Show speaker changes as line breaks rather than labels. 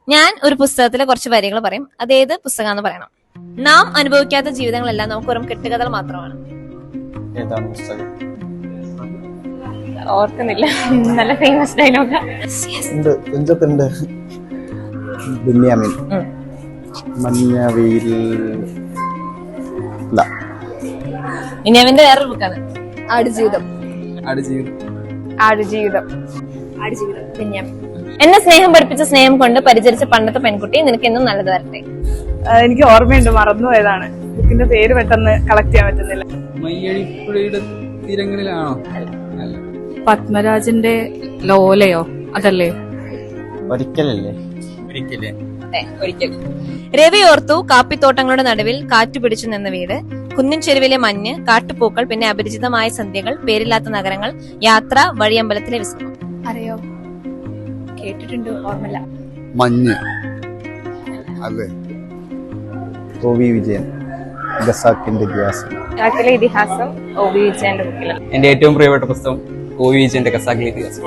ഞാൻ ഒരു പുസ്തകത്തിലെ കുറച്ച് വരികൾ പറയും. അതേത് പുസ്തകമാണെന്ന് പറയണം. നാം അനുഭവിക്കാത്ത ജീവിതങ്ങളെല്ലാം നമുക്ക് വെറും കെട്ടുകഥകൾ മാത്രമാണ്.
ഏതാണ് പുസ്തകം?
ഓർക്കുന്നില്ല. നല്ല ഫേമസ് ഡയലോഗ്.
ഉണ്ട് ബെന്യാമിൻ. മഞ്ഞവെയിൽ
ബെന്യാമിന്റെ വേറൊരു ബുക്കാണ് ആടുജീവിതം. ബെന്യാമിൻ. എന്നെ സ്നേഹം പഠിപ്പിച്ച സ്നേഹം കൊണ്ട് പരിചരിച്ച പണ്ടത്തെ പെൺകുട്ടി, നിനക്ക് എന്നും നല്ലത് വരട്ടെ.
എനിക്ക് ഓർമ്മയുണ്ട്, മറന്നുപോയതാണ്. ബുക്കിന്റെ പേര് പെട്ടെന്ന് കളക്ട് ചെയ്യാൻ പറ്റുന്നില്ല.
മയ്യഴിപ്പുഴയുടെ തീരങ്ങളിലാണോ?
പത്മരാജന്റെ ലോലയോ? അതല്ലേ?
ഒരിക്കലല്ലേ?
ഒരിക്കൽ. രവി ഓർത്തു കാപ്പിത്തോട്ടങ്ങളുടെ നടുവിൽ കാറ്റുപിടിച്ചു നിന്ന വീട്, കുന്നിൻ ചെരുവിലെ മഞ്ഞ്, കാട്ടുപൂക്കൾ, പിന്നെ അപരിചിതമായ സന്ധ്യകൾ, പേരില്ലാത്ത നഗരങ്ങൾ, യാത്ര, വഴിയമ്പലത്തിലെ വിശ്രമം.
അറിയോ? കേട്ടിട്ടുണ്ട്, ഓർമ്മല്ല.
മഞ്ഞ്. അതെ. ഒ.വി. വിജയൻ. ഖസാക്കിന്റെ ഇതിഹാസം.
ഖസാക്കിലെ ഇതിഹാസം ഒ.വി. വിജയന്റെ ബുക്കിലാണ്.
എന്റെ ഏറ്റവും പ്രിയപ്പെട്ട പുസ്തകം ഒ.വി. വിജയന്റെ ഖസാക്കിലെ ഇതിഹാസം.